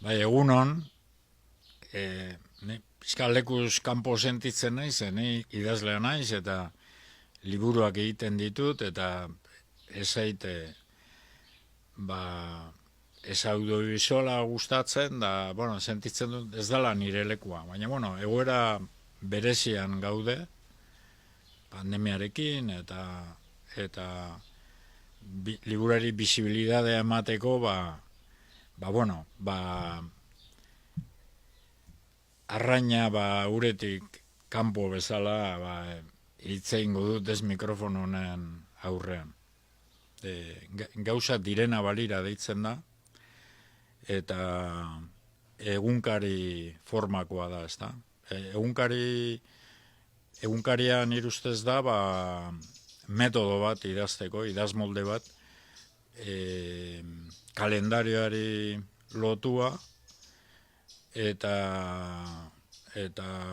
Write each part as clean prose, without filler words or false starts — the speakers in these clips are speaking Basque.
Bai, egunon, ni pixka lekuz kanpo sentitzen naiz, ni idazlea naiz eta liburuak egiten ditut eta ezait, ba, ez audiovisuala gustatzen da, bueno, sentitzen dut ez dela nire lekua. Baina, bueno, egoera berezian gaude, pandemiarekin eta liburari bisibilidadea emateko, arraina uretik kanpo bezala hitz egingo dut ez mikrofono honen aurrean. Gauza direna balira deitzen da, eta egunkari formakoa da, ezta? Egunkaria nire ustez da, metodo bat idazteko, idazmolde bat, kalendarioari lotua, eta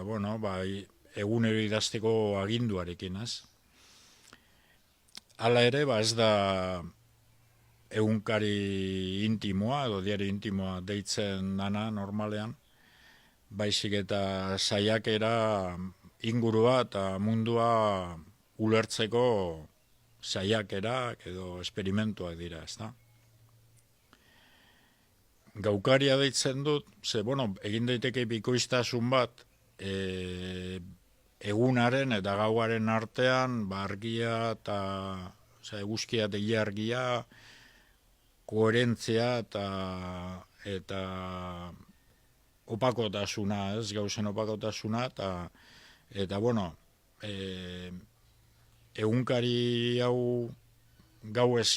bueno, egunero idazteko aginduarekin, ez? Hala ere, ez da egunkari intimoa edo diario intimoa deitzen dana normalean, baizik eta saiakera ingurua eta mundua ulertzeko saiakerak edo esperimentuak dira, ezta? Gaukaria deitzen dut, egin daiteke bikoiztasun bat, egunaren eta gauaren artean, argia eta eguzkia eta ilargia, koherentzia eta opakotasuna, ez, gauzen opakotasuna, eta bueno, egunkari hau gau ez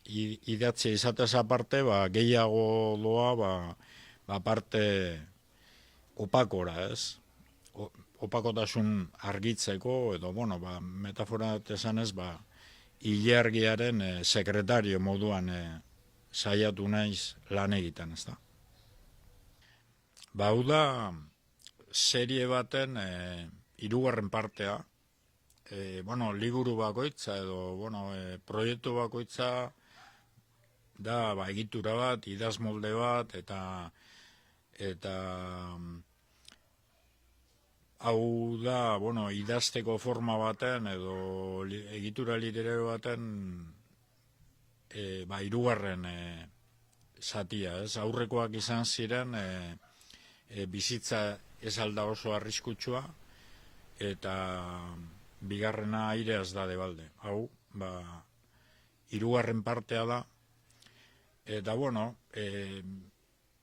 idatzia izatez aparte, gehiago doa, parte opakora, ez? Opakotasun argitzeko, edo, metafora esanez, ilargiaren sekretario moduan saiatu naiz lan egiten, ez da? Hau da, serie baten hirugarren partea, liburu bakoitza edo, proiektu bakoitza da, egitura bat, idazmolde bat, eta hau da, idazteko forma baten edo egitura literario baten hirugarren zatia, ez? Aurrekoak izan ziren bizitza ez alda oso arriskutsua, eta bigarrena aireaz da debalde. Hau, hirugarren partea da, eta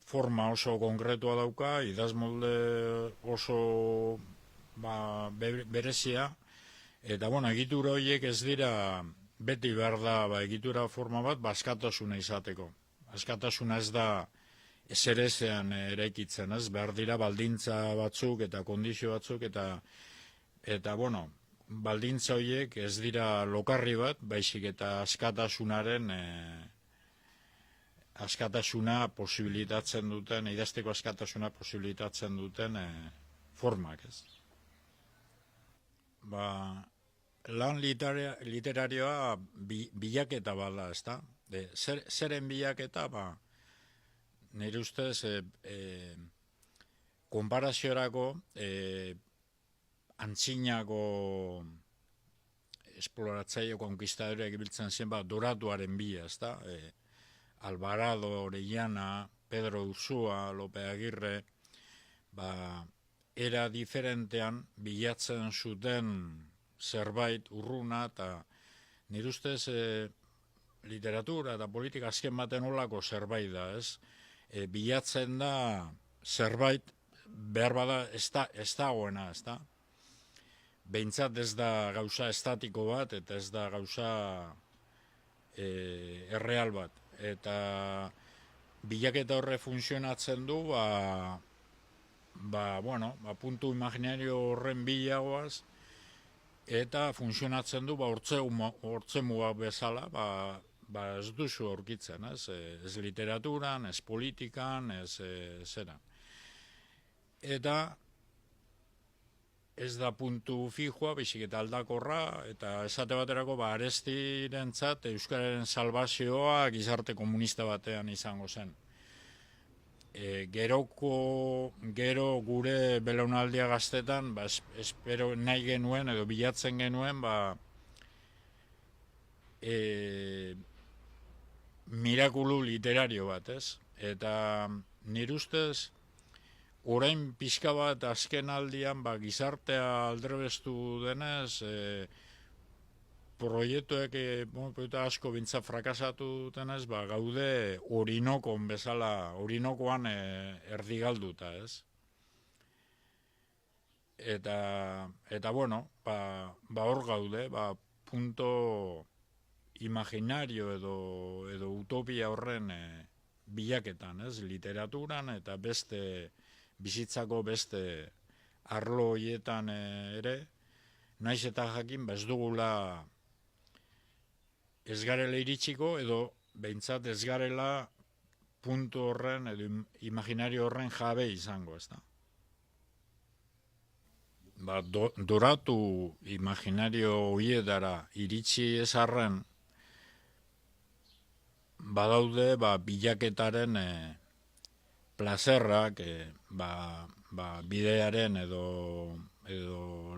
forma oso konkretua dauka, idazmolde oso berezia, eta egitura horiek ez dira beti behar da egitura forma bat askatasuna izateko. Askatasuna ez da ezerezean eraikitzen, ez, behar dira baldintza batzuk eta kondizio batzuk, eta baldintza horiek ez dira lokarri bat, baizik eta askatasuna posibilitatzen duten, idazteko askatasuna posibilitatzen duten formak, ez. Lan literarioa bilaketa bada, ez da? Zeren bilaketa, nire ustez, konparaziorako antzinako esploratzaile konkistadoreak ibiltzen zen, doratuaren bila, ez da? Alvarado, Orellana, Pedro Ursúa, Lope Agirre, era diferentean bilatzen zuten zerbait urruna, eta nire ustez literatura eta politika azken baten olako zerbait da, ez? Bilatzen da zerbait behar bada ez dagoena, ez da? Behintzat ez da gauza estatiko bat, eta ez da gauza erreal bat. Eta bilaketa horre funtzionatzen du, puntu imaginario horren bilagoaz, eta funtzionatzen du, hortzemua bezala, ez duzu aurkitzen, ez literaturan, ez politikan, ez zera. Eta ez da puntu fijoa, bizik eta aldakorra, eta esate baterako Arestirentzat euskararen salbazioa gizarte komunista batean izango zen. gero gure belaunaldia gaztetan, espero nahi genuen edo bilatzen genuen, mirakulu literario bat, ez? Eta nire ustez, orain pixka bat azken aldian, gizartea aldrebestu denez, proiektuek asko bintza frakasatu denez, gaude Orinokon bezala, Orinokoan erdigalduta, ez? Eta bueno, hor gaude, punto imaginario edo utopia horren bilaketan, ez? Literaturan eta beste bizitzako beste arlo horietan ere, naiz eta jakin, ez dugula ez garela iritsiko, edo behintzat ez garela puntu horren edo imaginario horren jabe izango, ez da? Doratu imaginario horietara iritsi ezarren, badaude bilaketaren plazerrak, bidearen edo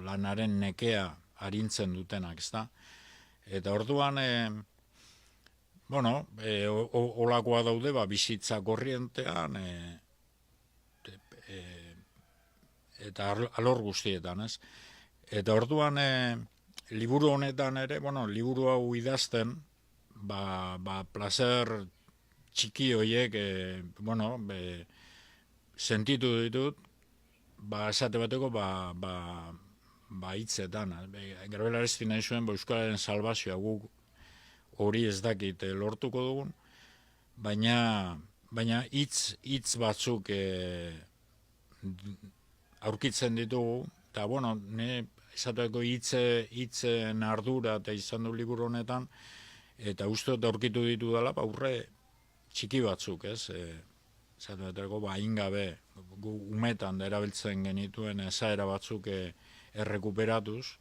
lanaren nekea arintzen dutenak, ezta? Eta orduan, olakoa daude, bizitza korrientean, eta alor guztietan, ez? Eta orduan, liburu honetan ere, liburu hau idazten, placer txiki horiek, sentitu ditut, esate bateko, hitzetan. Garbela aresti nahi zuen, Euskararen salbazioa guk hori ez dakit lortuko dugun, baina hitz batzuk aurkitzen ditugu, eta esateko hitzen ardura eta izan du liburu honetan, eta uste dut aurkitu ditu dela, aurre txiki batzuk, ez? Esateko, ingabe, umetan da erabiltzen genituen esaera batzuk errekuperatuz,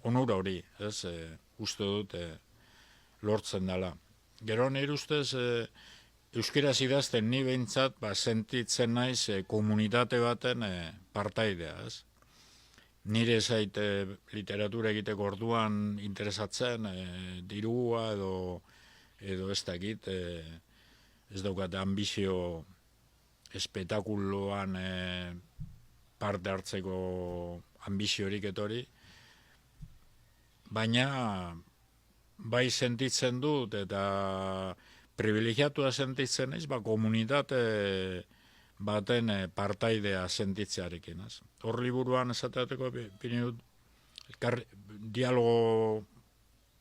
onura hori, ez? Uste dut lortzen dela. Gero nire ustez, euskaraz idazten ni behintzat, sentitzen naiz komunitate baten partaidea, ez? Nire zait literatura egiteko orduan interesatzen, dirua edo ez dakit, ez daukat ambizio espetakuloan parte hartzeko ambiziorik etori, baina bai sentitzen dut eta privilegiatua sentitzen naiz, komunitate baten partaidea sentitzearekin, ez? Hor liburuan esateateko dialogo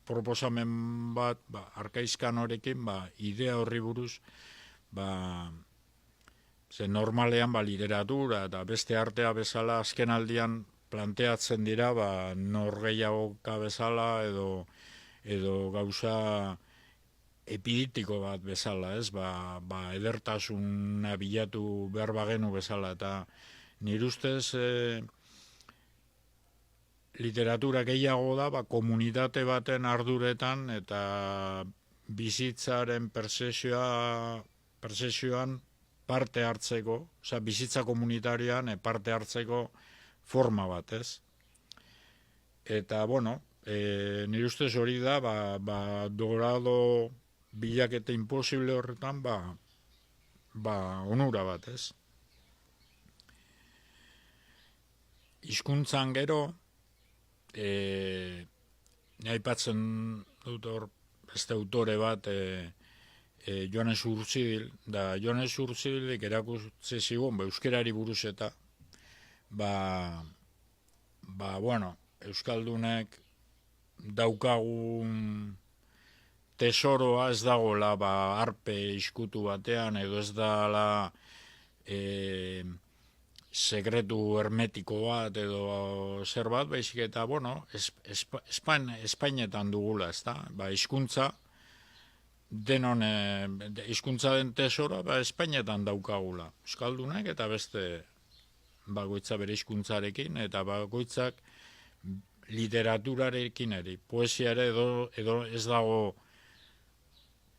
proposamen bat, arkaizkan horrekin, idea horri buruz, ze normalean literatura eta beste artea bezala azken aldian planteatzen dira, norgehiagoka bezala edo gauza epiditiko bat bezala, ez? Edertasuna bilatu behar bagenu bezala, eta nire ustez literatura gehiago da, komunitate baten arduretan eta bizitzaren pertsezioan parte hartzeko, bizitza komunitarioan parte hartzeko forma bat, ez? Eta, nire ustez hori da, dorado bilaketa imposible horretan, onura bat, ez? Hizkuntzan gero, aipatzen dut hor beste autore bat, Joanes Urtzibil, da Joanes Urtzibilik erakutsi zigun, euskerari buruz eta, euskaldunek daukagun tesoroa ez dagoela arpe iskutu batean, edo ez dala sekretu hermetiko bat edo zer bat, baizik eta, Espainetan dugula, ez da? Hizkuntza, denon, hizkuntza den tesora, Espainetan daukagula. Euskaldunak eta beste bakoitza bere hizkuntzarekin, eta bakoitzak literaturarekin ere, poesia ere edo ez dago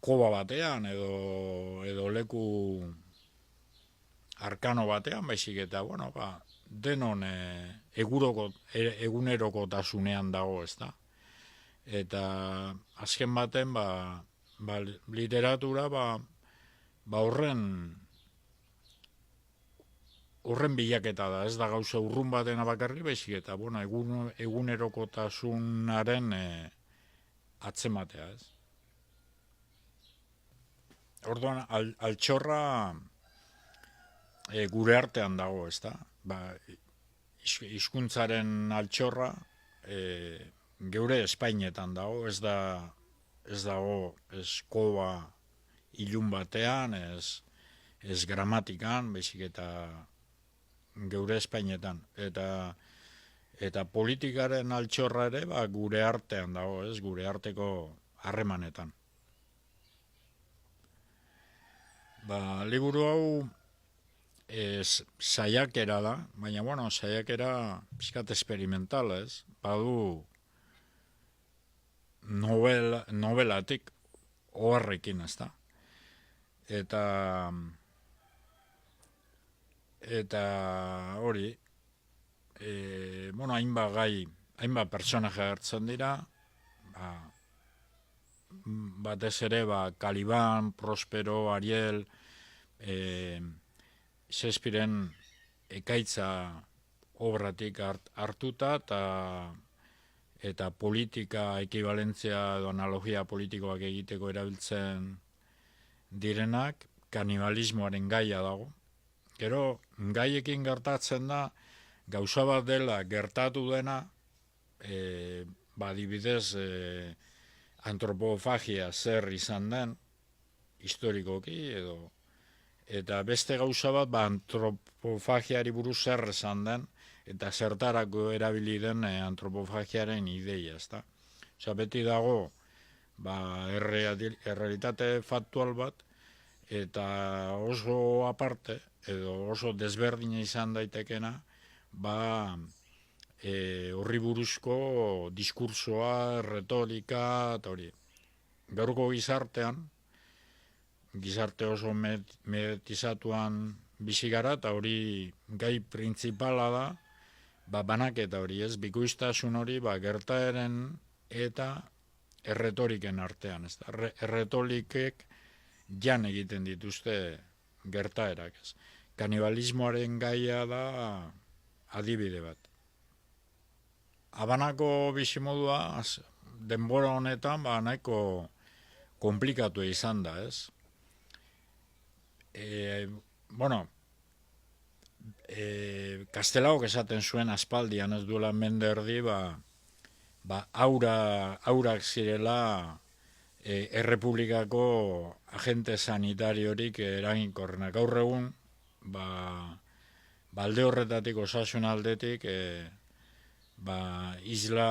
koba batean edo leku arkano batean, baizik eta, bueno, denon egunerokotasunean dago, ez da. Eta azken baten, literatura, horren bilaketa da, ez da gauza urrun batena bakarri, baizik eta, bueno, egunerokotasunaren atzematea, ez. Orduan, altxorra gure artean dago, ez da. Hizkuntzaren altxorra geure Espainetan dago, ez dago koba ilun batean, ez gramatikan, baizik eta geure Espainetan. Eta politikaren altxorra ere gure artean dago, ez, gure arteko harremanetan. Liburu hau saiakera da, baina, bueno, saiakera pixkat experimental, ez? Badu novelatik oharrekin, ez da? Eta hori, bueno, hainbat personaje hartzen dira, batez ere, Caliban, Prospero, Ariel, Shakespearen ekaitza obratik hartuta, eta politika ekibalentzia edo analogia politikoak egiteko erabiltzen direnak, kanibalismoaren gaia dago. Gero, gaiekin gertatzen da, gauza bat dela gertatu dena, adibidez, antropofagia zer izan den, historikoki, eta beste gauza bat, antropofagiari buruz zer esan den, eta zertarako erabili den antropofagiaren ideia, ezta. Osa, beti dago, errealitate faktual bat, eta oso aparte, edo oso desberdina izan daitekena, horri buruzko diskursoa, retorika, eta hori. Gaurko gizartean, gizarte oso meditizatuan bizi gara, eta hori gai printzipala da, banaketa hori, ez, bikoiztasun hori, gertaeren eta erretoriken artean, ez da, erretorikek jan egiten dituzte gertaerak, ez. Kanibalismoaren gaia da adibide bat. Habanako bizimodua, denbora honetan, nahiko komplikatu izan da, ez. Bueno, Kastelaok esaten zuen aspaldian, ez duela mende erdi, aurak zirela errepublikako agente sanitariorik eraginkorrenak. Gaur egun, alde horretatik, osasun aldetik, isla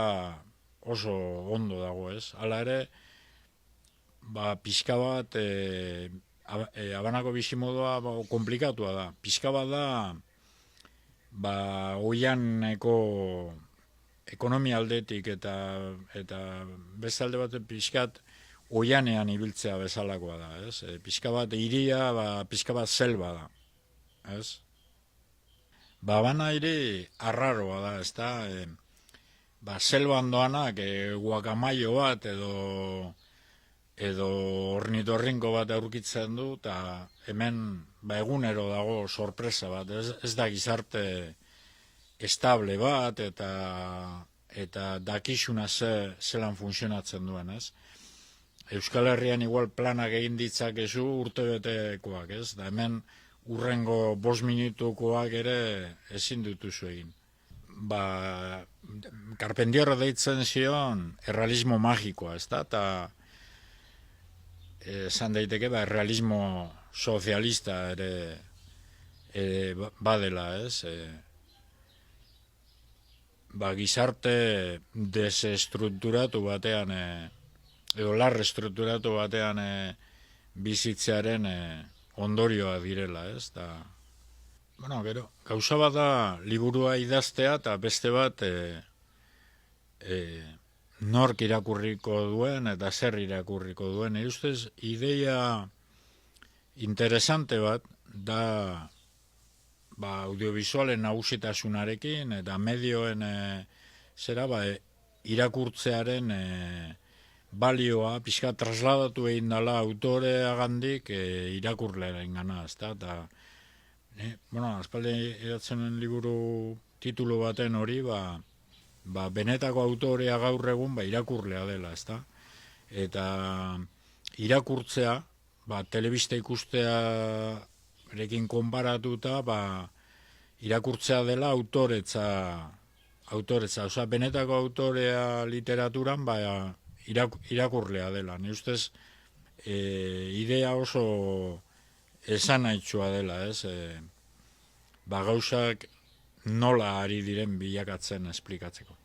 oso ondo dago, ez? Hala ere, pixka bat, Habanako bizimodua komplikatua da. Pixka bat da, oianeko ekonomia aldetik eta beste alde bat pixkat oianean ibiltzea bezalakoa da, ez? Pixka bat iria, pixka bat selba da, ez? Bana hiri arraroa da, ez da? Selban doanak guakamaio bat edo ornitorrinko bat aurkitzen du, eta hemen egunero dago sorpresa bat, ez da gizarte estable bat, eta dakizuna zelan funtzionatzen duen, ez? Euskal Herrian igual planak egin ditzakezu urtebetekoak, ez? Da hemen urrengo 5 minutukoak ere ezin dituzu egin. Carpentier deitzen zion errealismo magikoa, ez da? Eta esan daiteke, errealismo sozialista ere badela, ez? Gizarte desestrukturatu batean, edo larrestrukturatu batean bizitzearen ondorioa direla, ez? Bueno, gero, gauza bat da liburua idaztea, eta beste bat nork irakurriko duen eta zer irakurriko duen. Nire ustez, ideia interesante bat da audiovisualen nagusitasunarekin eta medioen irakurtzearen balioa pixka trasladatu egin dela autoreagandik irakurlearen gana, ezta? Aspaldi idatzen nuen liburu titulu baten hori, benetako autorea gaur egun irakurlea dela, ezta? Eta irakurtzea, telebista ikustearekin konparatuta, irakurtzea dela autoretza, benetako autorea literaturan, irakurlea dela. Ni ustez, idea oso esanaitsua dela, ez? Gauzak nola ari diren bilakatzen esplikatzeko.